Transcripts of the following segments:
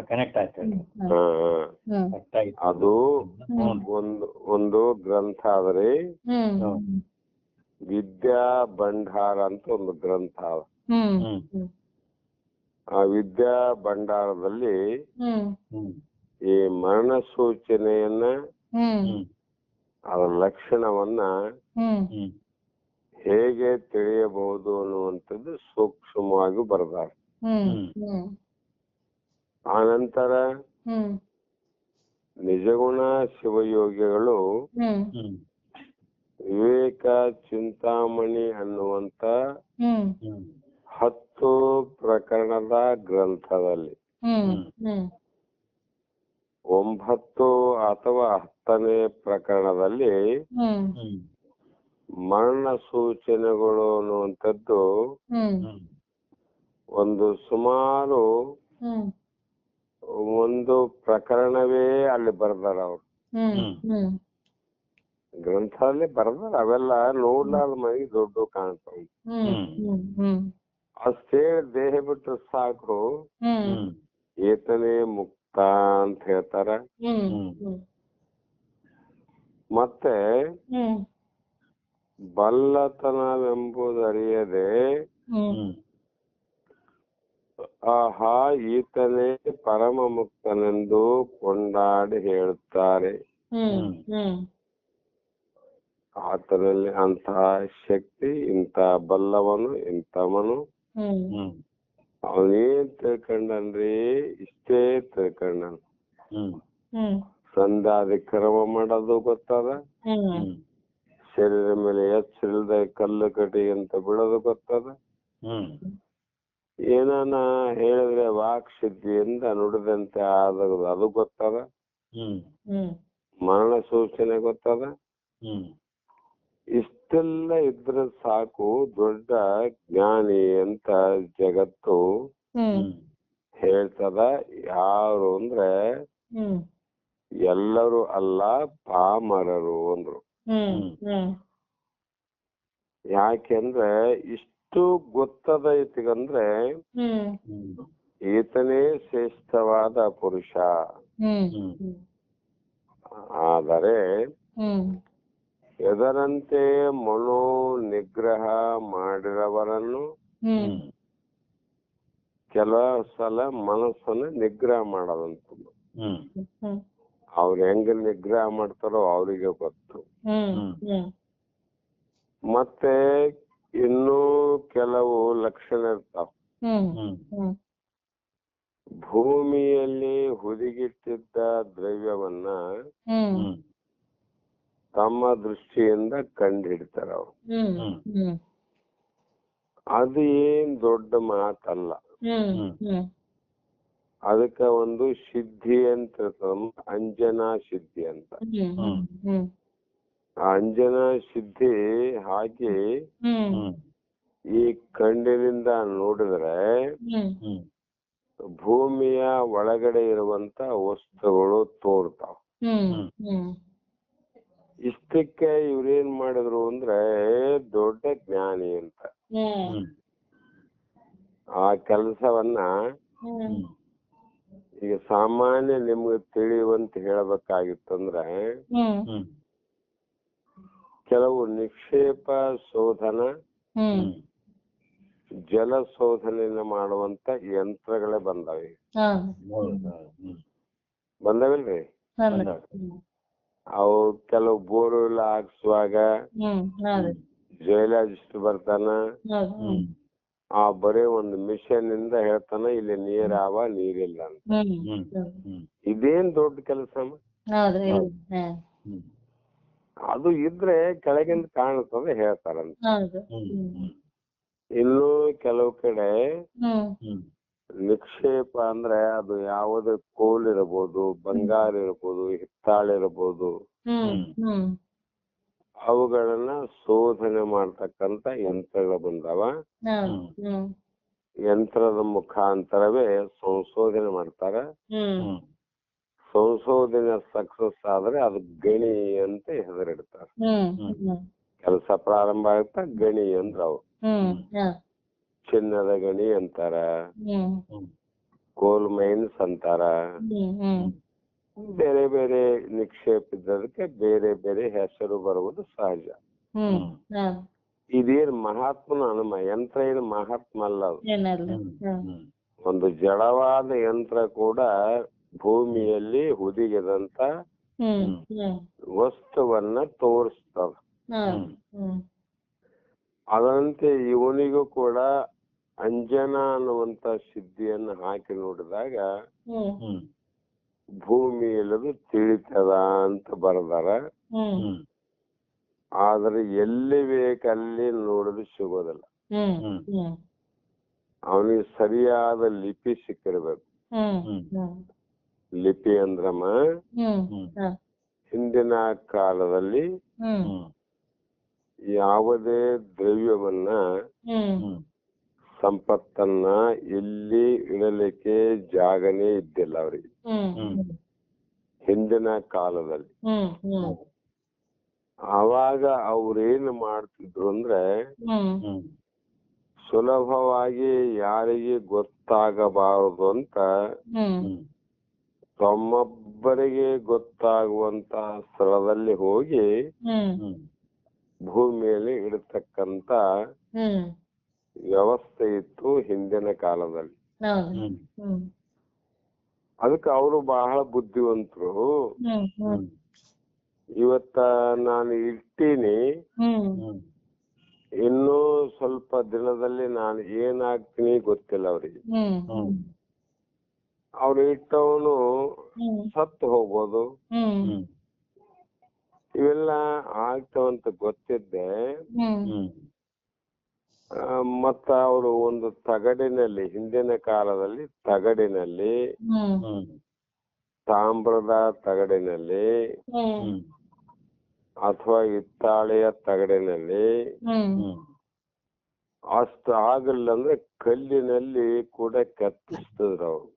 Connect ಆಯ್ತು. ಹಾ, correct ಆಯ್ತು. ಅದು ಒಂದು ಗ್ರಂಥ ಆದ್ರಿ. ವಿದ್ಯಾ ಭಂಡಾರ ಅಂತ ಒಂದು ಗ್ರಂಥ ಅದ. ಆ ವಿದ್ಯಾ ಭಂಡಾರದಲ್ಲಿ ಈ ಮರಣ ಸೂಚನೆಯನ್ನ, ಅದರ ಲಕ್ಷಣವನ್ನ ಹೇಗೆ ತಿಳಿಯಬಹುದು ಅನ್ನುವಂಥದ್ದು ಸೂಕ್ಷ್ಮವಾಗಿ ಬರೆದಾರೆ. ಆನಂತರ ನಿಜಗುಣ ಶಿವಯೋಗಿಗಳು ವಿವೇಕ ಚಿಂತಾಮಣಿ ಅನ್ನುವಂತ 10 ಪ್ರಕರಣದ ಗ್ರಂಥದಲ್ಲಿ 9 ಅಥವಾ 10ನೇ ಪ್ರಕರಣದಲ್ಲಿ ಮರಣ ಸೂಚನೆಗಳು ಅನ್ನುವಂಥದ್ದು ಒಂದು ಸುಮಾರು ಒಂದು ಪ್ರಕರಣವೇ ಅಲ್ಲಿ ಬರ್ದಾರ. ಅವ್ರು ಗ್ರಂಥದಲ್ಲಿ ಬರ್ದಾರ. ಅವೆಲ್ಲ ನೋಡ್ಲಾರ್ದ ಮನೆಗೆ ದೊಡ್ಡ ಕಾಣ್ತಾವ. ಅಷ್ಟೇ ದೇಹ ಬಿಟ್ಟು ಸಾಕು, ಏತನೇ ಮುಕ್ತ ಅಂತ ಹೇಳ್ತಾರ. ಮತ್ತೆ ಬಲ್ಲತನವೆಂಬುದರಿಯದೆ ಆಹಾ ಈತನೇ ಪರಮ ಮುಕ್ತನೆಂದು ಕೊಂಡಾಡಿ ಹೇಳುತ್ತಾರೆ. ಆತನಲ್ಲಿ ಅಂತಹ ಶಕ್ತಿ, ಇಂಥ ಬಲ್ಲವನು, ಇಂಥವನು, ಅವನೇನ್ ತಿಳ್ಕೊಂಡನ್ರಿ? ಇಷ್ಟೇ ತಿಳ್ಕೊಂಡನ್. ಸಂಧಾದಿ ಕರ್ಮ ಮಾಡೋದು ಗೊತ್ತದ, ಶರೀರ ಮೇಲೆ ಎಚ್ಚರಿಲ್ದ ಕಲ್ಲು ಕಟಿ ಅಂತ ಬಿಡೋದು ಗೊತ್ತದ, ಏನಾನ ಹೇಳಿದ್ರೆ ವಾಕ್ ಸಿದ್ಧಿಯಿಂದ ನುಡಿದಂತೆ ಆದದು ಅದು ಗೊತ್ತದ, ಮರಣ ಸೂಚನೆ ಗೊತ್ತದ. ಇಷ್ಟೆಲ್ಲ ಇದ್ರೆ ಸಾಕು, ದೊಡ್ಡ ಜ್ಞಾನಿ ಅಂತ ಜಗತ್ತು ಹೇಳ್ತದ. ಯಾರು ಅಂದ್ರೆ ಎಲ್ಲರೂ ಅಲ್ಲ, ಪಾಮರರು ಅಂದ್ರು. ಯಾಕೆಂದ್ರೆ ಇಷ್ಟು ಗೊತ್ತದ ಈತಗಂದ್ರೆ ಈತನೇ ಶ್ರೇಷ್ಠವಾದ ಪುರುಷ. ಆದರೆ ಎದರಂತೆ ಮನೋ ನಿಗ್ರಹ ಮಾಡಿದವರನ್ನು ಕೆಲವು ಸಲ ಮನಸ್ಸನ್ನ ನಿಗ್ರಹ ಮಾಡೋದಂತ. ಅವ್ರು ಹೆಂಗ ನಿಗ್ರಹ ಮಾಡ್ತಾರೋ ಅವ್ರಿಗೆ ಗೊತ್ತು. ಮತ್ತೆ ಇನ್ನೂ ಕೆಲವು ಲಕ್ಷಣ ಇರ್ತಾವ. ಭೂಮಿಯಲ್ಲಿ ಹುದುಗಿಟ್ಟಿದ್ದ ದ್ರವ್ಯವನ್ನ ತಮ್ಮ ದೃಷ್ಟಿಯಿಂದ ಕಂಡುಹಿಡ್ತಾರ ಅವ್ರು. ಅದು ಏನ್ ದೊಡ್ಡ ಮಾತಲ್ಲ. ಅದಕ್ಕ ಒಂದು ಸಿದ್ಧಿ ಅಂತ ಇರ್ತದ, ಅಂಜನಾ ಸಿದ್ಧಿ ಅಂತ. ಆ ಅಂಜನಾ ಸಿದ್ಧಿ ಹಾಕಿ ಈ ಕಣ್ಣಿನಿಂದ ನೋಡಿದ್ರೆ ಭೂಮಿಯ ಒಳಗಡೆ ಇರುವಂತ ವಸ್ತುಗಳು ತೋರ್ತಾವ. ಇಷ್ಟಕ್ಕೆ ಇವ್ರೇನ್ ಮಾಡಿದ್ರು ಅಂದ್ರೆ ದೊಡ್ಡ ಜ್ಞಾನಿ ಅಂತ. ಆ ಕೆಲಸವನ್ನ ಈಗ ಸಾಮಾನ್ಯ ನಿಮ್ಗೆ ತಿಳಿಯುವಂತ ಹೇಳ್ಬೇಕಾಗಿತ್ತಂದ್ರೆ, ಕೆಲವು ನಿಕ್ಷೇಪ ಶೋಧನ, ಜಲ ಶೋಧನೆಯನ್ನ ಮಾಡುವಂತ ಯಂತ್ರಗಳೇ ಬಂದವೆ. ಬಂದವಿಲ್ರಿ? ಅವು ಕೆಲವು ಬೋರ್ವೆಲ್ ಹಾಕ್ಸುವಾಗ ಜೈಲಾಜಿಸ್ಟ್ ಬರ್ತಾನ, ಆ ಬರೀ ಒಂದು ಮಿಷನ್ ಇಂದ ಹೇಳ್ತಾನ ಇಲ್ಲಿ ನೀರಾವ ನೀರಿಲ್ಲ ಅಂತ. ಇದೇನ್ ದೊಡ್ಡ ಕೆಲಸ? ಅದು ಇದ್ರೆ ಕೆಳಗಿಂದ ಕಾಣುತ್ತದೆ ಹೇಳ್ತಾರಂತ. ಇನ್ನು ಕೆಲವು ಕಡೆ ನಿಕ್ಷೇಪ ಅಂದ್ರೆ ಅದು ಯಾವುದೇ ಕೋಲ್ ಇರಬಹುದು, ಬಂಗಾರ ಇರಬಹುದು, ಹಿತ್ತಾಳಿರಬಹುದು, ಅವುಗಳನ್ನ ಶೋಧನೆ ಮಾಡ್ತಕ್ಕಂತ ಯಂತ್ರಗಳು ಬಂದವ. ಯಂತ್ರದ ಮುಖಾಂತರವೇ ಸಂಶೋಧನೆ ಮಾಡ್ತಾರ. ಸಂಶೋಧನೆ ಸಕ್ಸಸ್ ಆದ್ರೆ ಅದು ಗಣಿ ಅಂತ ಹೆಸರಿಡ್ತಾರ. ಕೆಲಸ ಪ್ರಾರಂಭ ಆಗುತ್ತಾ ಗಣಿ ಅಂದ್ರ ಅವು. ಚಿನ್ನದ ಗಣಿ ಅಂತಾರ, ಕೋಲ್ ಮೈನ್ಸ್ ಅಂತಾರ. ಬೇರೆ ಬೇರೆ ನಿಕ್ಷೇಪ ಇದ್ದದಕ್ಕೆ ಬೇರೆ ಬೇರೆ ಹೆಸರು ಬರುವುದು ಸಹಜ. ಇದೇನ್ ಮಹಾತ್ಮನ ಅನುಮ ಯಂತ್ರ ಏನು ಮಹಾತ್ಮ ಅಲ್ಲ ಅದು. ಒಂದು ಜಡವಾದ ಯಂತ್ರ ಕೂಡ ಭೂಮಿಯಲ್ಲಿ ಹುದುಗಿದಂತ ವಸ್ತುವನ್ನ ತೋರಿಸ್ತದ. ಅದರಂತೆ ಇವನಿಗೂ ಕೂಡ ಅಂಜನಾ ಅನ್ನುವಂತ ಸಿದ್ಧಿಯನ್ನು ಹಾಕಿ ನೋಡಿದಾಗ ಭೂಮಿ ಎಲ್ಲದು ತಿಳಿತದ ಅಂತ ಬರದಾರ. ಆದ್ರೆ ಎಲ್ಲಿ ಬೇಕಲ್ಲಿ ನೋಡಲು ಸಿಗೋದಿಲ್ಲ. ಅವನಿಗೆ ಸರಿಯಾದ ಲಿಪಿ ಸಿಕ್ಕಿರ್ಬೇಕು. ಲಿಪಿ ಅಂದ್ರಮ್ಮ ಹಿಂದಿನ ಕಾಲದಲ್ಲಿ ಯಾವುದೇ ದ್ರವ್ಯವನ್ನ ಸಂಪತ್ತನ್ನ ಇಲ್ಲಿ ಇಡಲಿಕ್ಕೆ ಜಾಗನೇ ಇದ್ದಿಲ್ಲ ಅವ್ರಿಗೆ ಹಿಂದಿನ ಕಾಲದಲ್ಲಿ. ಆವಾಗ ಅವ್ರೇನು ಮಾಡ್ತಿದ್ರು ಅಂದ್ರೆ ಸುಲಭವಾಗಿ ಯಾರಿಗೆ ಗೊತ್ತಾಗಬಾರದು ಅಂತ ತಮ್ಮೊಬ್ಬರಿಗೆ ಗೊತ್ತಾಗುವಂತ ಸ್ಥಳದಲ್ಲಿ ಹೋಗಿ ಭೂಮಿಯಲ್ಲಿ ಇಡತಕ್ಕಂತ ವ್ಯವಸ್ಥೆ ಇತ್ತು ಹಿಂದಿನ ಕಾಲದಲ್ಲಿ. ಅದಕ್ಕೆ ಅವರು ಬಹಳ ಬುದ್ಧಿವಂತರು. ಇವತ್ತ ನಾನು ಇಟ್ಟೀನಿ, ಇನ್ನೂ ಸ್ವಲ್ಪ ದಿನದಲ್ಲಿ ನಾನು ಏನಾಗ್ತೀನಿ ಗೊತ್ತಿಲ್ಲ ಅವ್ರಿಗೆ. ಅವ್ರು ಇಟ್ಟವನು ಸತ್ತು ಹೋಗ್ಬೋದು, ಇವೆಲ್ಲ ಆಗ್ತಾವಂತ ಗೊತ್ತಿದ್ದೆ. ಮತ್ತ ಅವರು ಒಂದು ತಗಡಿನಲ್ಲಿ, ಹಿಂದಿನ ಕಾಲದಲ್ಲಿ ತಗಡಿನಲ್ಲಿ, ತಾಮ್ರದ ತಗಡಿನಲ್ಲಿ ಅಥವಾ ಹಿತ್ತಾಳೆಯ ತಗಡಿನಲ್ಲಿ, ಅಷ್ಟು ಆಗಲ್ಲ ಅಂದ್ರೆ ಕಲ್ಲಿನಲ್ಲಿ ಕೂಡ ಕೆತ್ತಿಸ್ತಿದ್ರು ಅವರು.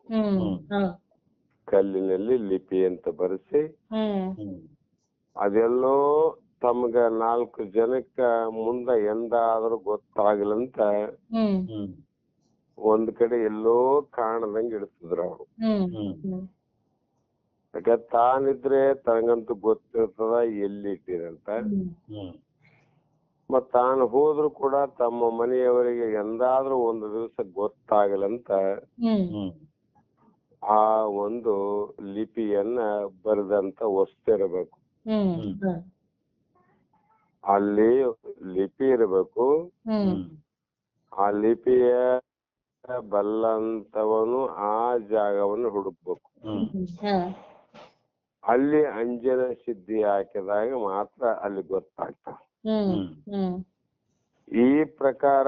ಕಲ್ಲಿನಲ್ಲಿ ಲಿಪಿ ಅಂತ ಬರೆಸಿ ಅದೆಲ್ಲೋ ತಮ್ಗ 4 ಜನಕ್ಕ ಮುಂದ ಎಂದಾದ್ರೂ ಗೊತ್ತಾಗ್ಲಂತ ಒಂದ್ ಕಡೆ ಎಲ್ಲೋ ಕಾಣದಂಗ ಇಡ್ತಿದ್ರು ಅವರು. ಯಾಕೆ ತಾನಿದ್ರೆ ತನಗಂತೂ ಗೊತ್ತಿರ್ತದ ಎಲ್ಲಿ ಇಟ್ಟಿರಂತ. ಮತ್ ತಾನು ಹೋದ್ರು ಕೂಡ ತಮ್ಮ ಮನೆಯವರಿಗೆ ಎಂದಾದ್ರೂ ಒಂದು ದಿವಸ ಗೊತ್ತಾಗಲಂತ ಆ ಒಂದು ಲಿಪಿಯನ್ನ ಬರೆದಂತ ವಸ್ತು ಇರಬೇಕು. ಅಲ್ಲಿ ಲಿಪಿ ಇರಬೇಕು. ಆ ಲಿಪಿಯ ಬಲ್ಲಂತವನು ಆ ಜಾಗವನ್ನು ಹುಡುಕ್ಬೇಕು. ಅಲ್ಲಿ ಅಂಜನ ಸಿದ್ಧಿ ಹಾಕಿದಾಗ ಮಾತ್ರ ಅಲ್ಲಿ ಗೊತ್ತಾಗ್ತಾವ. ಈ ಪ್ರಕಾರ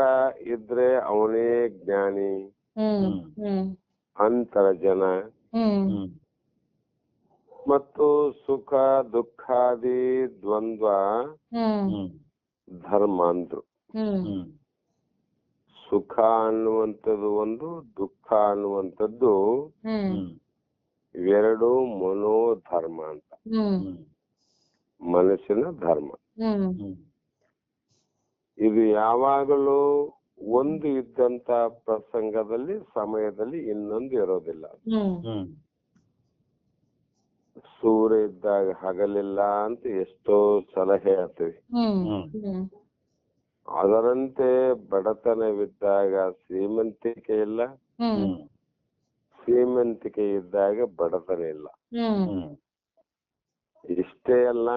ಇದ್ರೆ ಅವನೇ ಜ್ಞಾನಿ, ಅಂತರ ಜನ. ಮತ್ತು ಸುಖ ದುಃಖಾದಿ ದ್ವಂದ್ವ ಧರ್ಮ ಅಂದ್ರು. ಸುಖ ಅನ್ನುವಂಥದ್ದು ಒಂದು, ದುಃಖ ಅನ್ನುವಂಥದ್ದು ಇವೆರಡು ಮನೋಧರ್ಮ ಅಂತ, ಮನಸ್ಸಿನ ಧರ್ಮ. ಇದು ಯಾವಾಗಲೂ ಒಂದು ಇದ್ದಂತ ಪ್ರಸಂಗದಲ್ಲಿ ಸಮಯದಲ್ಲಿ ಇನ್ನೊಂದು ಇರೋದಿಲ್ಲ. ಸೂರ್ಯ ಇದ್ದಾಗ ಹಗಲಿಲ್ಲ ಅಂತ ಎಷ್ಟೋ ಸಲ ಹೇಳ್ತೀವಿ. ಅದರಂತೆ ಬಡತನವಿದ್ದಾಗ ಶ್ರೀಮಂತಿಕೆ ಇಲ್ಲ, ಶ್ರೀಮಂತಿಕೆ ಇದ್ದಾಗ ಬಡತನ ಇಲ್ಲ. ಇಷ್ಟೇ ಅಲ್ಲ,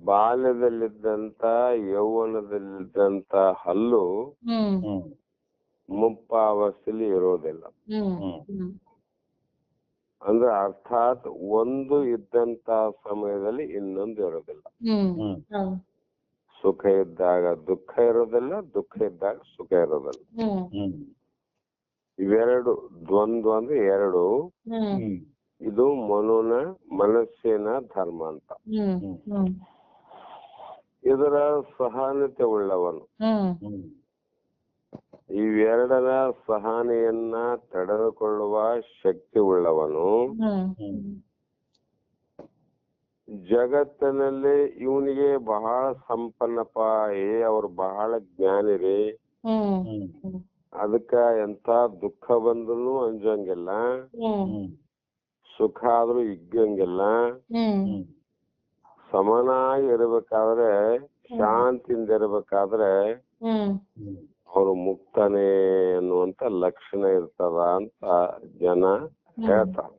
ಬಾಲ್ಯದಲ್ಲಿದ್ದಂತ ಯೌವನದಲ್ಲಿದ್ದಂತ ಹಲ್ಲು ಮುಪ್ಪಾವಸ್ಥೆಯಲ್ಲಿ ಇರೋದಿಲ್ಲ. ಅಂದ್ರೆ ಅರ್ಥಾತ್ ಒಂದು ಇದ್ದಂತ ಸಮಯದಲ್ಲಿ ಇನ್ನೊಂದು ಇರೋದಿಲ್ಲ. ಸುಖ ಇದ್ದಾಗ ದುಃಖ ಇರೋದಿಲ್ಲ, ದುಃಖ ಇದ್ದಾಗ ಸುಖ ಇರೋದಿಲ್ಲ. ಇವೆರಡು ದ್ವಂದ್ವ ಅಂದ್ರೆ ಎರಡು. ಇದು ಮನಸ್ಸಿನ ಧರ್ಮ ಅಂತ. ಇದರ ಸಹನತೆ ಉಳ್ಳವನು, ಇವೆರಡರ ಸಹನೆಯನ್ನ ತಡೆದುಕೊಳ್ಳುವ ಶಕ್ತಿ ಉಳ್ಳವನು ಜಗತ್ತಿನಲ್ಲಿ ಇವನಿಗೆ ಬಹಳ ಸಂಪನ್ನಪ್ಪ, ಅವ್ರು ಬಹಳ ಜ್ಞಾನಿ ರೀ, ಅದಕ್ಕ ಎಂತ ದುಃಖ ಬಂದ್ರು ಅಂಜಂಗಿಲ್ಲ, ಸುಖ ಆದ್ರೂ ಇಗ್ಗಂಗಿಲ್ಲ. ಸಮನಾಗಿ ಇರ್ಬೇಕಾದ್ರೆ, ಶಾಂತಿಯಿಂದ ಇರ್ಬೇಕಾದ್ರೆ ಅವ್ರು ಮುಕ್ತನೇ ಅನ್ನುವಂತ ಲಕ್ಷಣ ಇರ್ತದ ಅಂತ ಜನ ಹೇಳ್ತಾರೆ.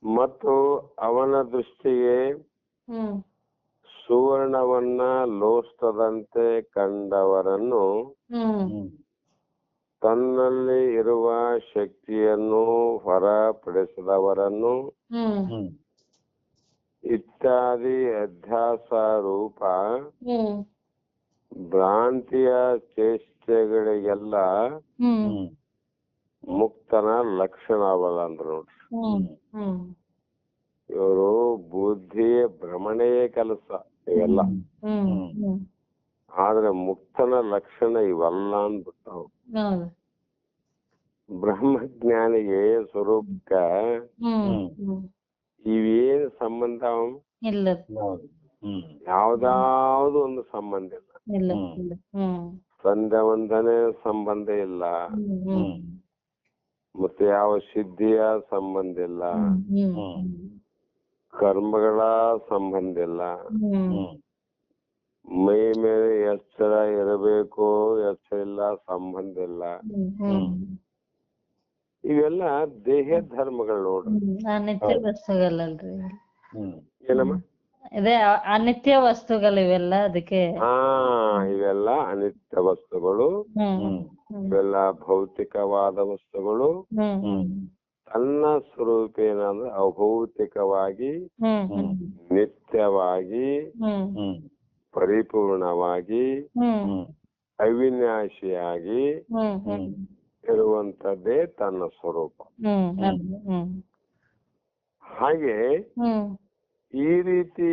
ಮತ್ತು ಅವನ ದೃಷ್ಟಿಗೆ ಸುವರ್ಣವನ್ನ ಲೋಸ್ತದಂತೆ ಕಂಡವರನ್ನು, ತನ್ನಲ್ಲಿ ಇರುವ ಶಕ್ತಿಯನ್ನು ಹೊರಪಡಿಸಿದವರನ್ನು ಇತ್ಯಾದಿ ಅಧ್ಯಾಸ ರೂಪ ಭ್ರಾಂತಿಯ ಚೇಷ್ಟೆಗಳಿಗೆಲ್ಲ ಮುಕ್ತನ ಲಕ್ಷಣವಲ್ಲ ಅಂದ್ರು ನೋಡ್ರಿ. ಇವರು ಬುದ್ಧಿಯ ಭ್ರಮಣೆಯೇ ಕೆಲಸ ಇವೆಲ್ಲ, ಆದ್ರೆ ಮುಕ್ತನ ಲಕ್ಷಣ ಇವಲ್ಲ ಅಂದ್ಬಿಟ್ಟವು. ಬ್ರಹ್ಮಜ್ಞಾನಿಗೆ ಸ್ವರೂಪಕ್ಕ ಇವೇನ್ ಸಂಬಂಧ ಯಾವ್ದಾವ್ದು ಒಂದು ಸಂಬಂಧ ಇಲ್ಲ. ಸಂಧ್ಯಾ ವಂದನೆ ಸಂಬಂಧ ಇಲ್ಲ, ಮತ್ತೆ ಯಾವ ಸಿದ್ಧಿಯ ಸಂಬಂಧ ಇಲ್ಲ, ಕರ್ಮಗಳ ಸಂಬಂಧ ಇಲ್ಲ, ಮೈ ಮೇಲೆ ಎಚ್ಚರ ಇರಬೇಕು ಎಚ್ಚರ ಇಲ್ಲ ಸಂಬಂಧ ಇಲ್ಲ. ಇವೆಲ್ಲ ದೇಹ ಧರ್ಮಗಳು ನೋಡ್ರಿ. ಅನಿತ್ಯ ವಸ್ತುಗಳಲ್ರಿ. ಏನಮ್ಮ? ಇದೇ ಅನಿತ್ಯ ವಸ್ತುಗಳು ಇವೆಲ್ಲ. ಅದಕ್ಕೆ ಇವೆಲ್ಲ ಅನಿತ್ಯ ವಸ್ತುಗಳು, ಇವೆಲ್ಲ ಭೌತಿಕವಾದ ವಸ್ತುಗಳು. ತನ್ನ ಸ್ವರೂಪ ಏನಂದ್ರೆ ಅಭೌತಿಕವಾಗಿ, ನಿತ್ಯವಾಗಿ, ಪರಿಪೂರ್ಣವಾಗಿ, ಅವಿನಾಶಿಯಾಗಿ ಇರುವಂತದ್ದೇ ತನ್ನ ಸ್ವರೂಪ. ಹಾಗೆ ಈ ರೀತಿ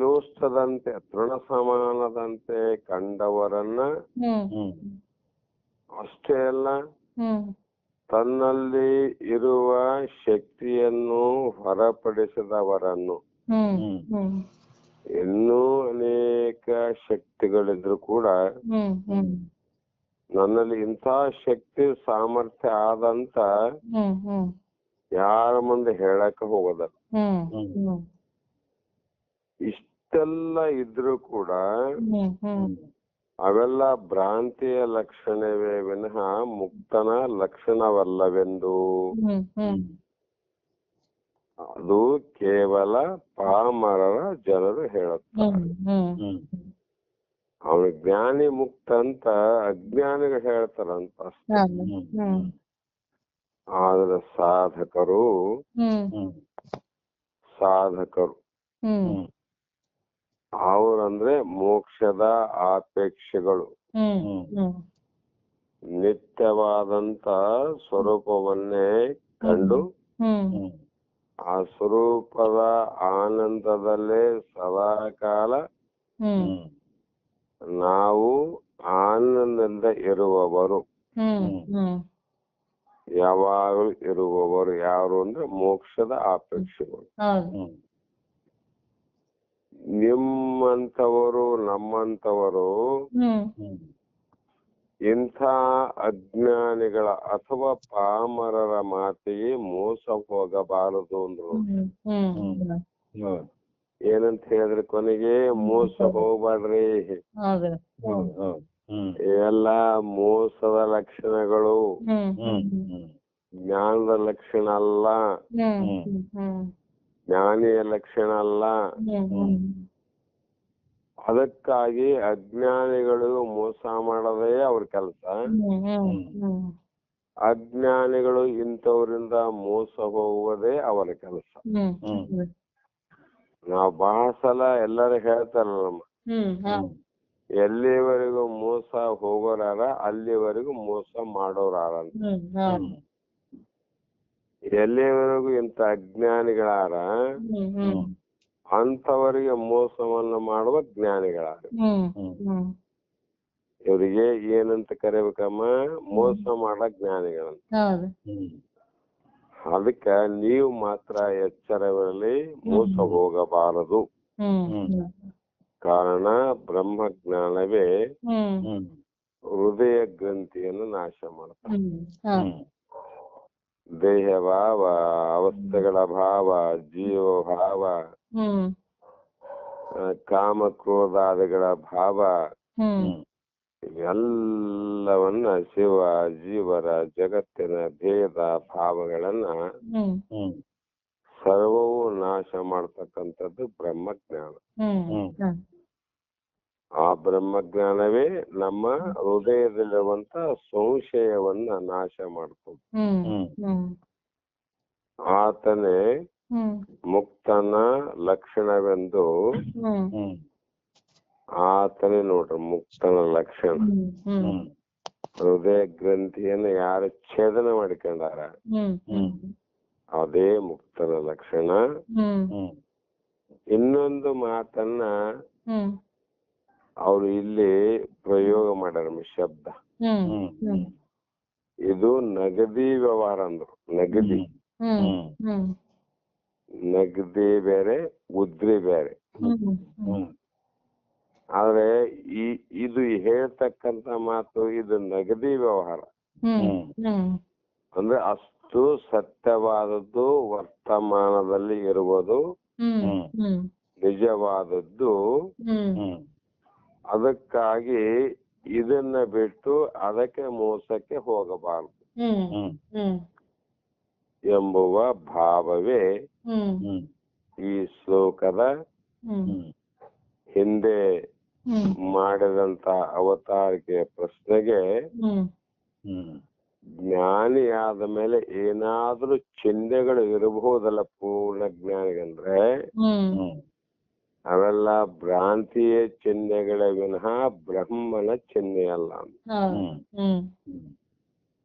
ಲೋಸ್ತದಂತೆ ತೃಣ ಸಮಾನದಂತೆ ಕಂಡವರನ್ನ ಅಷ್ಟೇ ಅಲ್ಲ, ತನ್ನಲ್ಲಿ ಇರುವ ಶಕ್ತಿಯನ್ನು ಹೊರಪಡಿಸಿದವರನ್ನು, ಇನ್ನೂ ಅನೇಕ ಶಕ್ತಿಗಳಿದ್ರು ಕೂಡ ನನ್ನಲ್ಲಿ ಇಂಥ ಶಕ್ತಿ ಸಾಮರ್ಥ್ಯ ಆದಂತ ಯಾರ ಮುಂದೆ ಹೇಳಕ ಹೋಗೋದಲ್ಲ. ಇಷ್ಟೆಲ್ಲ ಇದ್ರೂ ಕೂಡ ಅವೆಲ್ಲ ಭ್ರಾಂತಿಯ ಲಕ್ಷಣವೇ ವಿನಃ ಮುಕ್ತನ ಲಕ್ಷಣವಲ್ಲವೆಂದು ಅದು ಕೇವಲ ಪಾಮರರ ಜನರು ಹೇಳುತ್ತಾರೆ. ಅವನು ಜ್ಞಾನಿ ಮುಕ್ತ ಅಂತ ಅಜ್ಞಾನಿಗಳು ಹೇಳ್ತಾರಂತ. ಆದ್ರೆ ಸಾಧಕರು ಅವರಂದ್ರೆ ಮೋಕ್ಷದ ಆಪೇಕ್ಷೆಗಳು ನಿತ್ಯವಾದಂತ ಸ್ವರೂಪವನ್ನೇ ಕಂಡು ಆ ಸ್ವರೂಪದ ಆನಂದದಲ್ಲೇ ಸದಾಕಾಲ ನಾವು ಆನಂದದಿಂದ ಇರುವವರು, ಯಾವಾಗಲೂ ಇರುವವರು ಯಾರು ಅಂದ್ರೆ ಮೋಕ್ಷದ ಆಪೇಕ್ಷೆಗಳು. ನಿಮ್ಮಂಥವರು ನಮ್ಮಂಥವರು ಇಂಥ ಅಜ್ಞಾನಿಗಳ ಅಥವಾ ಪಾಮರರ ಮಾತಿಗೆ ಮೋಸ ಹೋಗಬಾರದು ಅಂದ್ರು. ಏನಂತ ಹೇಳಿದ್ರೆ ಕೊನೆಗೆ ಮೋಸ ಹೋಗ್ಬಾರ್ರಿ. ಇವೆಲ್ಲ ಮೋಸದ ಲಕ್ಷಣಗಳು, ಜ್ಞಾನದ ಲಕ್ಷಣ ಅಲ್ಲ, ಜ್ಞಾನಿಯ ಲಕ್ಷಣ ಅಲ್ಲ. ಅದಕ್ಕಾಗಿ ಅಜ್ಞಾನಿಗಳು ಮೋಸ ಮಾಡೋದೇ ಅವ್ರ ಕೆಲಸ. ಅಜ್ಞಾನಿಗಳು ಇಂಥವರಿಂದ ಮೋಸ ಹೋಗುವುದೇ ಅವರ ಕೆಲಸ. ನಾವ್ ಬಹಳ ಸಲ ಎಲ್ಲರೂ ಹೇಳ್ತಾರಲ್ಲಮ್ಮ, ಎಲ್ಲಿವರೆಗೂ ಮೋಸ ಹೋಗೋರಾರ ಅಲ್ಲಿವರೆಗೂ ಮೋಸ ಮಾಡೋರಾರ ಅಂತ. ಎಲ್ಲಿವರೆಗೂ ಇಂಥ ಅಜ್ಞಾನಿಗಳಾರ ಅಂಥವರಿಗೆ ಮೋಸವನ್ನ ಮಾಡುವ ಜ್ಞಾನಿಗಳಾರ. ಇವರಿಗೆ ಏನಂತ ಕರಿಬೇಕಮ್ಮ? ಮೋಸ ಮಾಡೋ ಜ್ಞಾನಿಗಳಂತ. ಅದಕ್ಕ ನೀವು ಮಾತ್ರ ಎಚ್ಚರವಿರಲಿ, ಮೋಸ ಹೋಗಬಾರದು. ಕಾರಣ ಬ್ರಹ್ಮಜ್ಞಾನವೇ ಹೃದಯ ಗ್ರಂಥಿಯನ್ನು ನಾಶ ಮಾಡ್ತಾನೆ. ಹ್ಮ್ ದೇಹ ಭಾವ, ಅವಸ್ಥೆಗಳ ಭಾವ, ಜೀವ ಭಾವ, ಹ್ಮ್ ಕಾಮ ಕ್ರೋಧಾದಿಗಳ ಭಾವ ಹ್ಮ್ ಇವೆಲ್ಲವನ್ನ ಶಿವ ಜೀವರ ಜಗತ್ತಿನ ಭೇದ ಭಾವಗಳನ್ನ ಹ್ಮ್ ಸರ್ವವೂ ನಾಶ ಮಾಡ್ತಕ್ಕಂಥದ್ದು ಬ್ರಹ್ಮಜ್ಞಾನ. ಹ್ಮ್ ಆ ಬ್ರಹ್ಮಜ್ಞಾನವೇ ನಮ್ಮ ಹೃದಯದಲ್ಲಿರುವಂತ ಸಂಶಯವನ್ನ ನಾಶ ಮಾಡ್ತದೆ. ಆತನೇ ಮುಕ್ತನ ಲಕ್ಷಣವೆಂದು ಆತನೇ ನೋಡ್ರಿ ಮುಕ್ತನ ಲಕ್ಷಣ. ಹೃದಯ ಗ್ರಂಥಿಯನ್ನು ಯಾರು ಛೇದನ ಮಾಡ್ಕೊಂಡಾರ ಅದೇ ಮುಕ್ತನ ಲಕ್ಷಣ. ಇನ್ನೊಂದು ಮಾತನ್ನ ಅವ್ರು ಇಲ್ಲಿ ಪ್ರಯೋಗ ಮಾಡ್ಯಾರ ಶಬ್ದ. ಇದು ನಗದಿ ವ್ಯವಹಾರ ಅಂದ್ರು. ನಗದಿ ಬೇರೆ, ಉದ್ರಿ ಬೇರೆ. ಆದ್ರೆ ಇದು ಹೇಳ್ತಕ್ಕಂತ ಮಾತು ಇದು ನಗದಿ ವ್ಯವಹಾರ ಅಂದ್ರೆ ಅಷ್ಟು ಸತ್ಯವಾದದ್ದು ವರ್ತಮಾನದಲ್ಲಿ ಇರುವುದು ನಿಜವಾದದ್ದು. ಅದಕ್ಕಾಗಿ ಇದನ್ನ ಬಿಟ್ಟು ಅದಕ್ಕೆ ಮೋಸಕ್ಕೆ ಹೋಗಬಾರದು ಎಂಬುವ ಭಾವವೇ ಈ ಶ್ಲೋಕದ ಹಿಂದೆ ಮಾಡಿದಂತ ಅವತಾರಿಕೆಯ ಪ್ರಶ್ನೆಗೆ ಜ್ಞಾನಿ ಆದ ಮೇಲೆ ಏನಾದ್ರೂ ಚಿಹ್ನೆಗಳು ಇರಬಹುದಲ್ಲ ಪೂರ್ಣ ಜ್ಞಾನಿಗಂದ್ರೆ ಅವೆಲ್ಲ ಭ್ರಾಂತಿಯ ಚಿಹ್ನೆಗಳ ವಿನಃ ಬ್ರಹ್ಮನ ಚಿಹ್ನೆ ಅಲ್ಲ.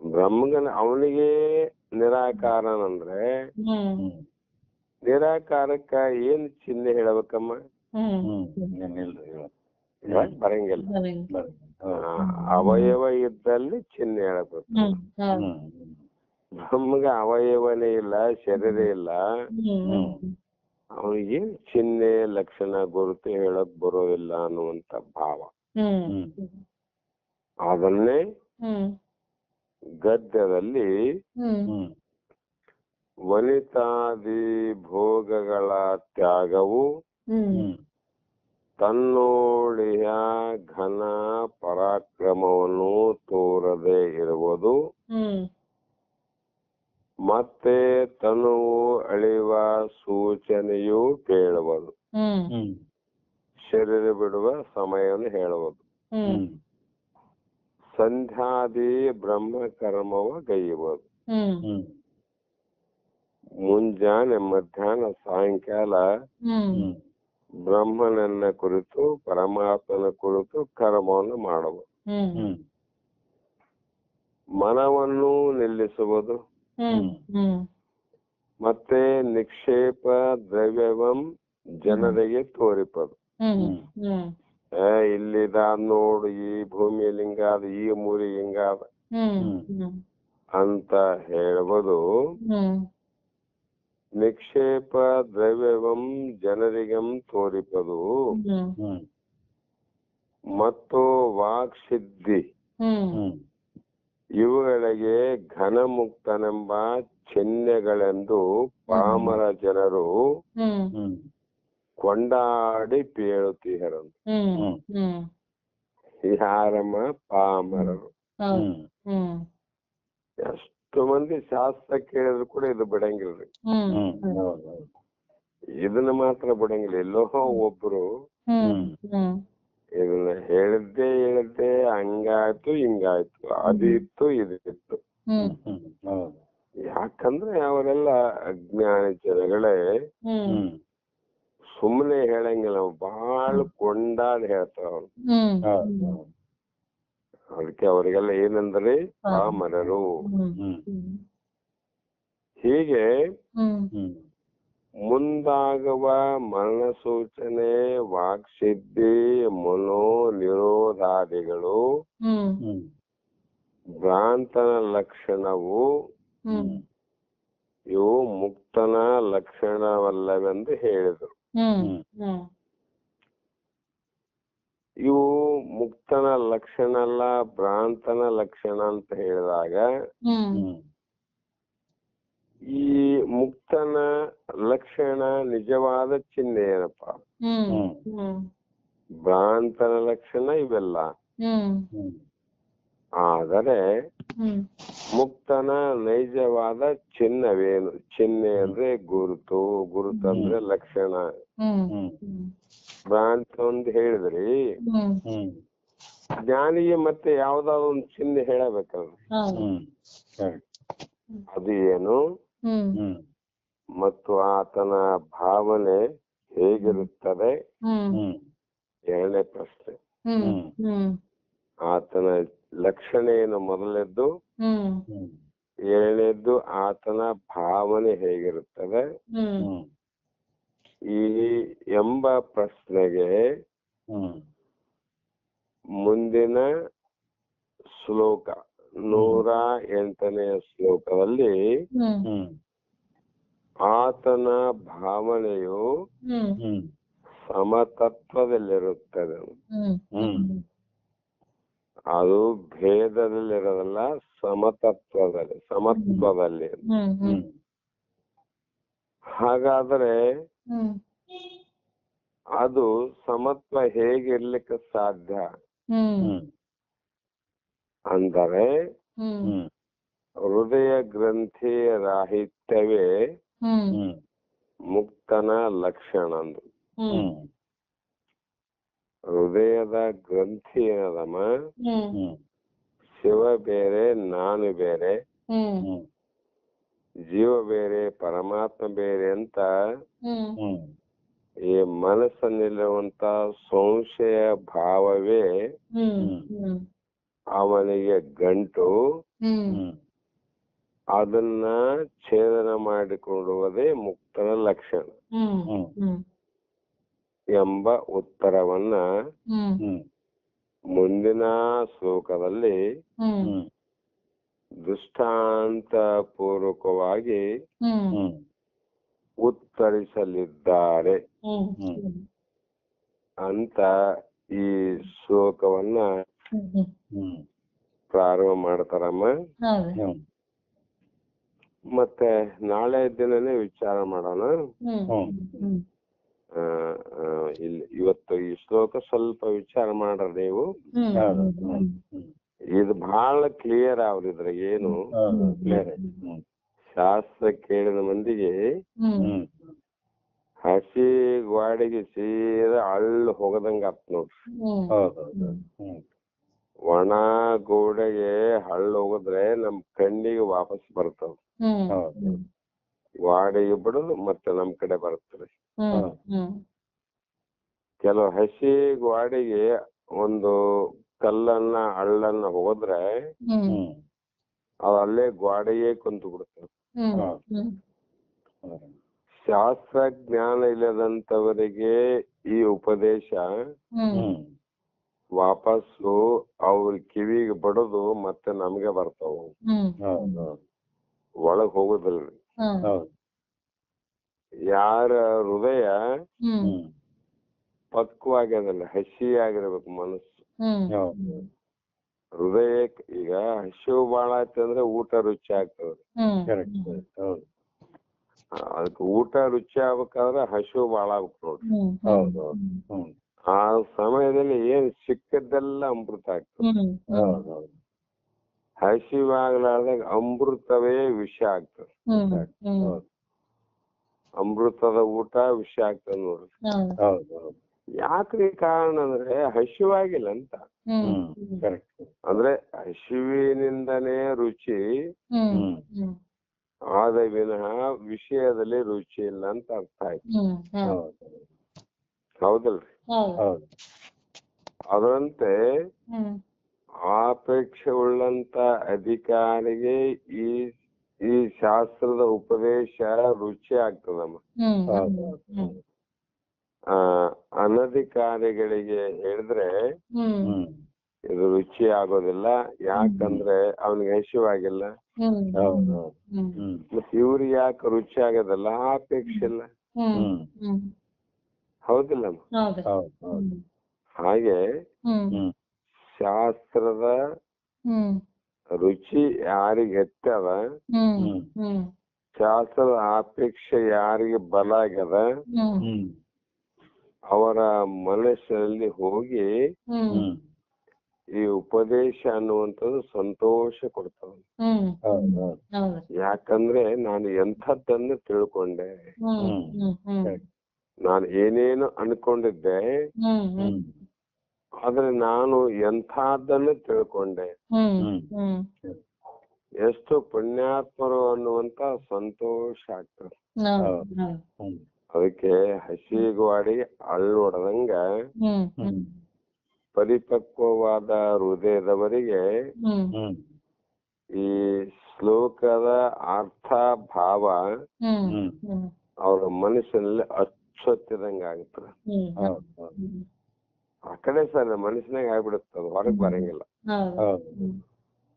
ಬ್ರಹ್ಮಗನ ಅವನಿಗೆ ನಿರಾಕಾರನಂದ್ರೆ ನಿರಾಕಾರಕ್ಕ ಏನ್ ಚಿಹ್ನೆ ಹೇಳಬೇಕಮ್ಮ? ಬರಂಗಿಲ್ಲ. ಅವಯವ ಇದ್ದಲ್ಲಿ ಚಿಹ್ನೆ ಹೇಳಬೇಕು. ಬ್ರಹ್ಮಗ ಅವಯವನೇ ಇಲ್ಲ, ಶರೀರ ಇಲ್ಲ, ಅವನಿಗೆ ಚಿಹ್ನೆ ಲಕ್ಷಣ ಗುರುತು ಹೇಳಕ್ ಬರೋದಿಲ್ಲ ಅನ್ನುವಂತ ಭಾವ. ಅದನ್ನೇ ಗದ್ಯದಲ್ಲಿ ವನಿತಾದಿ ಭೋಗಗಳ ತ್ಯಾಗವು ತನ್ನೋಳಿಯ ಘನ ಪರಾಕ್ರಮವನ್ನು ತೋರದೆ ಇರುವುದು ಮತ್ತೆ ತನುವು ಅಳಿಯುವ ಸೂಚನೆಯೂ ಕೇಳುವುದು, ಶರೀರ ಬಿಡುವ ಸಮಯವನ್ನು ಹೇಳುವುದು, ಸಂಧ್ಯಾದಿ ಬ್ರಹ್ಮ ಕರ್ಮವ ಗೈಯುವುದು, ಮುಂಜಾನೆ ಮಧ್ಯಾಹ್ನ ಸಾಯಂಕಾಲ ಬ್ರಹ್ಮನನ್ನ ಕುರಿತು ಪರಮಾತ್ಮನ ಕುರಿತು ಕರ್ಮವನ್ನು ಮಾಡುವುದು, ಮನವನ್ನು ನಿಲ್ಲಿಸುವುದು, ಮತ್ತೆ ನಿಕ್ಷೇಪ ದ್ರವ್ಯವಂ ಜನರಿಗೆ ತೋರಿಪದು. ಇಲ್ಲಿದ ನೋಡು, ಈ ಭೂಮಿಯಲ್ಲಿ ಹಿಂಗಾದ, ಈ ಮೂರಿ ಹಿಂಗಾದ ಅಂತ ಹೇಳುವುದು. ನಿಕ್ಷೇಪ ದ್ರವ್ಯವಂ ಜನರಿಗಂ ತೋರಿಪದು ಮತ್ತು ವಾಕ್ಸಿದ್ಧಿ ಇವುಗಳಿಗೆ ಘನಮುಕ್ತನೆಂಬ ಚಿಹ್ನೆಗಳೆಂದು ಪಾಮರ ಜನರು ಕೊಂಡಾಡಿ ಪೇಳುತ್ತೀಹರಂತ. ಯಾರಮ್ಮ? ಪಾಮರರು. ಎಷ್ಟು ಮಂದಿ ಶಾಸ್ತ್ರ ಕೇಳಿದ್ರು ಕೂಡ ಇದು ಬಿಡಂಗಿಲ್ರಿ. ಇದನ್ನ ಮಾತ್ರ ಬಿಡಂಗಿಲ್ಲ. ಎಲ್ಲೋ ಒಬ್ರು ಇದನ್ನ ಹೇಳಿದ್ದೆ ಹಂಗಾಯ್ತು ಹಿಂಗಾಯ್ತು, ಅದಿತ್ತು ಇದಿತ್ತು. ಯಾಕಂದ್ರೆ ಅವರೆಲ್ಲ ಅಜ್ಞಾನಿ ಜನಗಳೇ, ಸುಮ್ಮನೆ ಹೇಳಂಗಿಲ್ಲ, ಬಹಳ ಕೊಂಡಾಡಿ ಹೇಳ್ತಾರ ಅವ್ರು. ಅದಕ್ಕೆ ಅವರಿಗೆಲ್ಲ ಏನಂದ್ರೆ ಪಾಮರರು. ಹೀಗೆ ಮುಂದಾಗುವ ಮರಣ ಸೂಚನೆ, ವಾಕ್ಸಿದ್ಧಿ, ಮನೋ ನಿರೋಧಾದಿಗಳು ಭ್ರಾಂತನ ಲಕ್ಷಣವು ಇವು ಮುಕ್ತನ ಲಕ್ಷಣವಲ್ಲವೆಂದು ಹೇಳಿದರು. ಇವು ಮುಕ್ತನ ಲಕ್ಷಣ ಅಲ್ಲ, ಭ್ರಾಂತನ ಲಕ್ಷಣ ಅಂತ ಹೇಳಿದಾಗ ಈ ಮುಕ್ತನ ಲಕ್ಷಣ ನಿಜವಾದ ಚಿಹ್ನೆ ಏನಪ್ಪ? ಭ್ರಾಂತನ ಲಕ್ಷಣ ಇವೆಲ್ಲ. ಆದರೆ ಮುಕ್ತನ ನೈಜವಾದ ಚಿಹ್ನವೇನು? ಚಿಹ್ನೆ ಅಂದ್ರೆ ಗುರುತು, ಗುರುತಂದ್ರೆ ಲಕ್ಷಣ. ಭ್ರಾಂತ ಒಂದು ಹೇಳಿದ್ರಿ, ಜ್ಞಾನಿಗೆ ಮತ್ತೆ ಯಾವ್ದಾದ್ರು ಒಂದು ಚಿಹ್ನೆ ಹೇಳಬೇಕಲ್ರಿ, ಅದು ಏನು ಮತ್ತು ಆತನ ಭಾವನೆ ಹೇಗಿರುತ್ತದೆ? ಎರಡನೇ ಪ್ರಶ್ನೆ. ಆತನ ಲಕ್ಷಣ ಏನು ಮೊದಲನೇದ್ದು, ಎರಡನೇದ್ದು ಆತನ ಭಾವನೆ ಹೇಗಿರುತ್ತದೆ ಈ ಎಂಬ ಪ್ರಶ್ನೆಗೆ ಮುಂದಿನ ಶ್ಲೋಕ 108ನೇ ಶ್ಲೋಕದಲ್ಲಿ ಆತನ ಭಾವನೆಯು ಸಮತತ್ವದಲ್ಲಿರುತ್ತದೆ. ಅದು ಭೇದದಲ್ಲಿರೋದಲ್ಲ, ಸಮತ್ವದಲ್ಲಿ. ಹಾಗಾದ್ರೆ ಅದು ಸಮತ್ವ ಹೇಗಿರ್ಲಿಕ್ಕೆ ಸಾಧ್ಯ ಅಂದರೆ ಹೃದಯ ಗ್ರಂಥಿ ರಾಹಿತ್ಯವೇ ಮುಕ್ತನ ಲಕ್ಷಣ. ಹೃದಯದ ಗ್ರಂಥಿ ಏನದಮ್ಮ, ಶಿವ ಬೇರೆ ನಾನು ಬೇರೆ, ಜೀವ ಬೇರೆ ಪರಮಾತ್ಮ ಬೇರೆ ಅಂತ ಈ ಮನಸ್ಸಲ್ಲಿರುವಂತ ಸಂಶಯ ಭಾವವೇ ಅವನಿಗೆ ಗಂಟು. ಅದನ್ನ ಛೇದನ ಮಾಡಿಕೊಳ್ಳುವುದೇ ಮುಕ್ತನ ಲಕ್ಷಣ ಎಂಬ ಉತ್ತರವನ್ನ ಮುಂದಿನ ಶ್ಲೋಕದಲ್ಲಿ ದೃಷ್ಟಾಂತ ಪೂರ್ವಕವಾಗಿ ಉತ್ತರಿಸಲಿದ್ದಾರೆ ಅಂತ ಈ ಶ್ಲೋಕವನ್ನ ಪ್ರಾರಂಭ ಮಾಡ್ತಾರಮ್ಮ. ಮತ್ತೆ ನಾಳೆ ದಿನನೇ ವಿಚಾರ ಮಾಡೋಣ. ಇವತ್ತು ಈ ಶ್ಲೋಕ ಸ್ವಲ್ಪ ವಿಚಾರ ಮಾಡ್ರ ನೀವು. ಇದು ಬಹಳ ಕ್ಲಿಯರ್ ಅವ್ರಿದ್ರೆ ಏನು ಶಾಸ್ತ್ರ ಕೇಳಿದ ಮಂದಿಗೆ ಹಸಿ ಗಾಡಿಗೆ ಸೀದಾ ಹಳ್ಳು ಹೋಗದಂಗ ಆತ್ ನೋಡ್ರಿ. ಒಣ ಗೋಡೆಗೆ ಹಳ್ಳು ಹೋಗದ್ರೆ ನಮ್ ಕಣ್ಣಿಗೆ ವಾಪಸ್ ಬರ್ತಾವ, ಗಾಡಿಗೆ ಬಿಡುದು ಮತ್ತೆ ನಮ್ ಕಡೆ ಬರ್ತದೆ. ಕೆಲವು ಹಸಿ ಗಾಡಿಗೆ ಒಂದು ಕಲ್ಲನ್ನ ಹಳ್ಳನ್ನ ಹೋದ್ರೆ ಅವ್ ಅಲ್ಲೇ ಗಾಡಿಗೆ ಕುಂತು ಬಿಡ್ತವೆ. ಶಾಸ್ತ್ರಜ್ಞಾನ ಇಲ್ಲದಂತವರಿಗೆ ಈ ಉಪದೇಶ ವಾಪಸ್ಸು ಅವ್ರ ಕಿವಿಗೆ ಬಡದು ಮತ್ತೆ ನಮ್ಗೆ ಬರ್ತಾವ, ಒಳಗ್ ಹೋಗುದಿಲ್ರಿ. ಯಾರ ಹೃದಯ ಪಕ್ವಾಗ್ಯದಲ್ಲ, ಹಸಿ ಆಗಿರ್ಬೇಕು ಮನಸ್ಸು. ಹೃದಯಕ್ಕೆ ಈಗ ಹಸಿವು ಬಾಳ ಆಯ್ತು ಅಂದ್ರೆ ಊಟ ರುಚಿ ಆಗ್ತದೆ. ಅದಕ್ಕೆ ಊಟ ರುಚಿ ಆಗ್ಬೇಕಾದ್ರೆ ಹಸಿವು ಬಾಳ ಆಗ್ಬೇಕು ನೋಡ್ರಿ. ಆ ಸಮಯದಲ್ಲಿ ಏನ್ ಸಿಕ್ಕದ್ದೆಲ್ಲ ಅಮೃತ ಆಗ್ತದೆ. ಹಸಿವಾಗ್ಲಾರ್ದಾಗ ಅಮೃತವೇ ವಿಷ ಆಗ್ತದೆ. ಅಮೃತದ ಊಟ ವಿಷ ಆಗ್ತದೆ ನೋಡ್ರಿ. ಯಾಕ್ರಿ ಕಾರಣ ಅಂದ್ರೆ ಹಸಿವಾಗಿಲ್ಲ ಅಂತ. ಅಂದ್ರೆ ಹಸಿವಿನಿಂದನೇ ರುಚಿ ಆದ ವಿನಃ ವಿಷಯದಲ್ಲಿ ರುಚಿ ಇಲ್ಲ ಅಂತ ಅರ್ಥ ಆಯ್ತು. ಹೌದಲ್ರಿ? ಅದರಂತೆ ಆಪೇಕ್ಷೆ ಉಳ್ಳಂತ ಅಧಿಕಾರಿಗೆ ಈ ಶಾಸ್ತ್ರದ ಉಪದೇಶ ರುಚಿ ಆಗ್ತದಮ್ಮ. ಅನಧಿಕಾರಿಗಳಿಗೆ ಹೇಳಿದ್ರೆ ಇದು ರುಚಿ ಆಗೋದಿಲ್ಲ. ಯಾಕಂದ್ರೆ ಅವನಿಗೆ ಹಸಿವಾಗಿಲ್ಲ. ಮತ್ತೆ ಇವ್ರಿಗೆ ಯಾಕೆ ರುಚಿ ಆಗೋದಿಲ್ಲ? ಅಪೇಕ್ಷೆ ಇಲ್ಲ. ಹೌದಿಲ್ಲ? ಹಾಗೆ ಶಾಸ್ತ್ರದ ರುಚಿ ಯಾರಿಗೆ ಹೆಚ್ಚದ, ಶಾಸ್ತ್ರದ ಅಪೇಕ್ಷೆ ಯಾರಿಗೆ ಬಲ ಆಗ್ಯದ, ಅವರ ಮನಸ್ಸಿನಲ್ಲಿ ಹೋಗಿ ಈ ಉಪದೇಶ ಅನ್ನುವಂಥದ್ದು ಸಂತೋಷ ಕೊಡ್ತದೆ. ಯಾಕಂದ್ರೆ ನಾನು ಎಂಥದ್ದನ್ನು ತಿಳ್ಕೊಂಡೆ, ನಾನು ಏನೇನು ಅನ್ಕೊಂಡಿದ್ದೆ, ಆದ್ರೆ ನಾನು ಎಂಥದ್ದನ್ನು ತಿಳ್ಕೊಂಡೆ, ಎಷ್ಟು ಪುಣ್ಯಾತ್ಮರು ಅನ್ನುವಂತ ಸಂತೋಷ ಆಗ್ತದೆ. ಅದಕ್ಕೆ ಹಸಿಗುವಾಡಿ ಅಳ್ಳೊಡದಂಗ ಪರಿಪಕ್ವವಾದ ಹೃದಯದವರಿಗೆ ಈ ಶ್ಲೋಕದ ಅರ್ಥ ಭಾವ ಅವ್ರ ಮನಸ್ಸಿನಲ್ಲಿ ಅಚ್ಚೊತ್ತಿದಂಗ ಆಗುತ್ತದೆ. ಆ ಕಡೆ ಸರ್ ಮನಸ್ಸಿನಾಗ ಆಗ್ಬಿಡುತ್ತದ, ಹೊರಗ್ ಬರಂಗಿಲ್ಲ.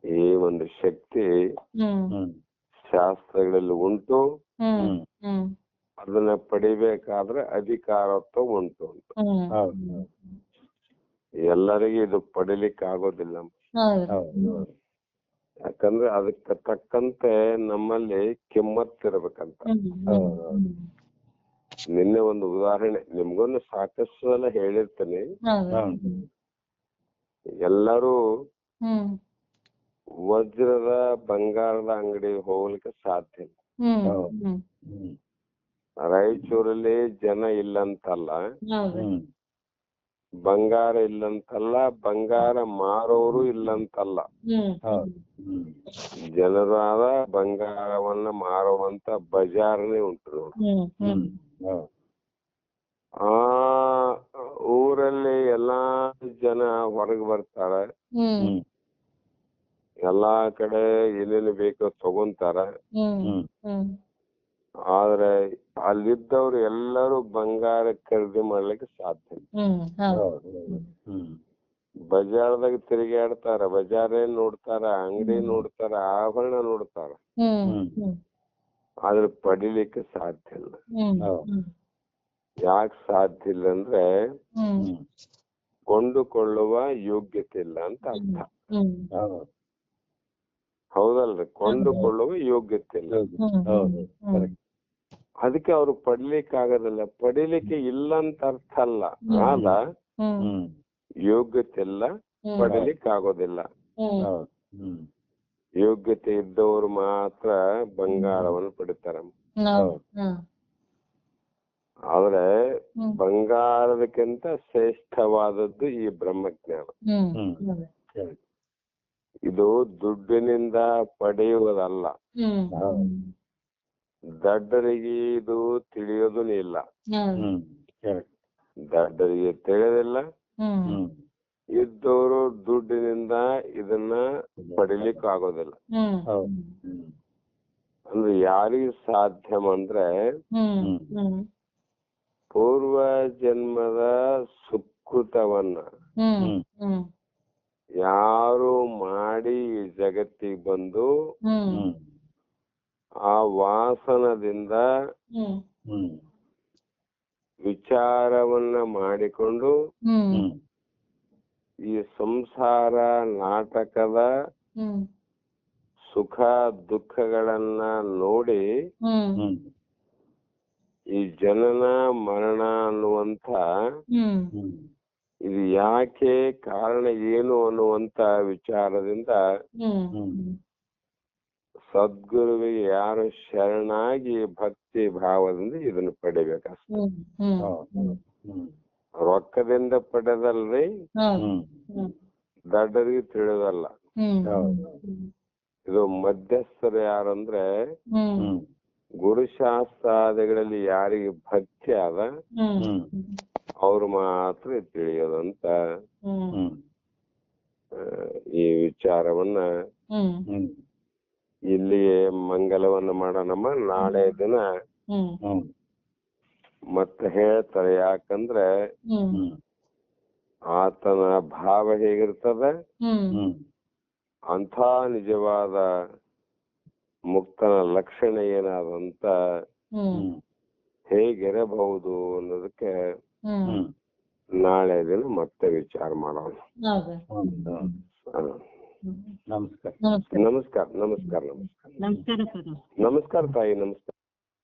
ಈ ಒಂದು ಶಕ್ತಿ ಶಾಸ್ತ್ರಗಳಲ್ಲಿ ಉಂಟು, ಅದನ್ನ ಪಡಿಬೇಕಾದ್ರೆ ಅಧಿಕಾರತ್ವ ಉಂಟು ಅಂತ. ಎಲ್ಲರಿಗೂ ಇದು ಪಡಿಲಿಕ್ಕೆ ಆಗೋದಿಲ್ಲ. ಯಾಕಂದ್ರೆ ಅದಕ್ಕೆ ತಕ್ಕಂತೆ ನಮ್ಮಲ್ಲಿ ಕಿಮ್ಮತ್ತಿರ್ಬೇಕಂತ. ನಿನ್ನೆ ಒಂದು ಉದಾಹರಣೆ ನಿಮ್ಗೊಂದು ಸಾಕಷ್ಟು ಸಲ ಹೇಳಿರ್ತೀನಿ. ಎಲ್ಲರೂ ವಜ್ರದ ಬಂಗಾರದ ಅಂಗಡಿ ಹೋಗ್ಲಿಕ್ಕೆ ಸಾಧ್ಯ ಇಲ್ಲ. ರಾಯಚೂರಲ್ಲಿ ಜನ ಇಲ್ಲಂತಲ್ಲ, ಬಂಗಾರ ಇಲ್ಲಂತಲ್ಲ, ಬಂಗಾರ ಮಾರೋರು ಇಲ್ಲಂತಲ್ಲ. ಜನರಾದ ಬಂಗಾರವನ್ನ ಮಾರುವಂತ ಬಜಾರ್ನೇ ಉಂಟು ನೋಡಿ. ಆ ಊರಲ್ಲಿ ಎಲ್ಲಾ ಜನ ಹೊರಗೆ ಬರ್ತಾರ, ಎಲ್ಲಾ ಕಡೆ ಏನೇನು ಬೇಕೋ ತಗೊಂತಾರ. ಆದ್ರೆ ಅಲ್ಲಿದ್ದವ್ರು ಎಲ್ಲರೂ ಬಂಗಾರ ಖರೀದಿ ಮಾಡ್ಲಿಕ್ಕೆ ಸಾಧ್ಯ. ಬಜಾರ್ದಾಗ ತಿರುಗಾಡ್ತಾರ, ಬಜಾರೇ ನೋಡ್ತಾರ, ಅಂಗಡಿ ನೋಡ್ತಾರ, ಆಭರಣ ನೋಡ್ತಾರ, ಆದ್ರೆ ಪಡಿಲಿಕ್ಕೆ ಸಾಧ್ಯ ಇಲ್ಲ. ಯಾಕೆ ಸಾಧ್ಯ ಇಲ್ಲ ಅಂದ್ರೆ ಕೊಂಡುಕೊಳ್ಳುವ ಯೋಗ್ಯತೆ ಇಲ್ಲ ಅಂತ ಅರ್ಥ. ಹೌದಲ್ರಿ? ಕೊಂಡುಕೊಳ್ಳುವ ಯೋಗ್ಯತೆ ಇಲ್ಲ, ಅದಕ್ಕೆ ಅವ್ರು ಪಡಿಲಿಕ್ಕೆ ಆಗೋದಿಲ್ಲ. ಪಡಿಲಿಕ್ಕೆ ಇಲ್ಲ ಅಂತ ಅರ್ಥ ಅಲ್ಲ, ಆದ ಯೋಗ್ಯತೆ ಇಲ್ಲ, ಪಡಿಲಿಕ್ಕೆ ಆಗೋದಿಲ್ಲ. ಯೋಗ್ಯತೆ ಇದ್ದವರು ಮಾತ್ರ ಬಂಗಾರವನ್ನು ಪಡಿತಾರ. ಆದ್ರೆ ಬಂಗಾರದಕ್ಕಿಂತ ಶ್ರೇಷ್ಠವಾದದ್ದು ಈ ಬ್ರಹ್ಮಜ್ಞಾನ. ಇದು ದುಡ್ಡಿನಿಂದ ಪಡೆಯುವುದಲ್ಲ. ದಡ್ಡರಿಗೆ ಇದು ತಿಳಿಯೋದು ಇಲ್ಲ, ದಡ್ಡರಿಗೆ ತಿಳಿಯೋದಿಲ್ಲ. ಇದ್ದವರು ದುಡ್ಡಿನಿಂದ ಇದನ್ನ ಪಡಿಲಿಕ್ಕೆ ಆಗೋದಿಲ್ಲ. ಅಂದ್ರೆ ಯಾರಿಗೆ ಸಾಧ್ಯ ಅಂದ್ರೆ ಪೂರ್ವ ಜನ್ಮದ ಸುಕೃತವನ್ನ ಯಾರು ಮಾಡಿ ಈ ಜಗತ್ತಿಗೆ ಬಂದು ಆ ವಾಸನದಿಂದ ವಿಚಾರವನ್ನ ಮಾಡಿಕೊಂಡು ಈ ಸಂಸಾರ ನಾಟಕದ ಸುಖ ದುಃಖಗಳನ್ನ ನೋಡಿ ಈ ಜನನ ಮರಣ ಅನ್ನುವಂಥ ಇದು ಯಾಕೆ, ಕಾರಣ ಏನು ಅನ್ನುವಂತ ವಿಚಾರದಿಂದ ಸದ್ಗುರುವಿಗೆ ಯಾರು ಶರಣಾಗಿ ಭಕ್ತಿ ಭಾವದಿಂದ ಇದನ್ನು ಪಡಿಬೇಕಷ್ಟೆ. ರೊಕ್ಕದಿಂದ ಪಡೆದಲ್ರಿ, ದಡ್ಡರಿಗೆ ತಿಳಿದಲ್ಲ. ಇದು ಮಧ್ಯಸ್ಥರು ಯಾರಂದ್ರೆ ಗುರುಶಾಸ್ತ್ರಾದಿಗಳಲ್ಲಿ ಯಾರಿಗೆ ಭಕ್ತಿ ಆದ ಅವ್ರು ಮಾತ್ರ ತಿಳಿಯೋದಂತ ಈ ವಿಚಾರವನ್ನ ಇಲ್ಲಿಯೇ ಮಂಗಲವನ್ನ ಮಾಡೋಣಮ್ಮ. ನಾಳೆ ದಿನ ಮತ್ತೆ ಹೇಳ್ತಾರೆ. ಯಾಕಂದ್ರೆ ಆತನ ಭಾವ ಹೇಗಿರ್ತದ, ಅಂಥ ನಿಜವಾದ ಮುಕ್ತನ ಲಕ್ಷಣ ಏನಾದಂತ ಹೇಗಿರಬಹುದು ಅನ್ನೋದಕ್ಕೆ ನಾಳೆ ದಿನ ಮತ್ತೆ ವಿಚಾರ ಮಾಡೋಣ. ಹೌದು. ಹಾ. ನಮಸ್ಕಾರ. ನಮಸ್ಕಾರ. ನಮಸ್ಕಾರ ನಮಸ್ಕಾರ ನಮಸ್ಕಾರ ನಮಸ್ಕಾರ ಸರ್. ನಮಸ್ಕಾರ ತಾಯಿ, ನಮಸ್ಕಾರ.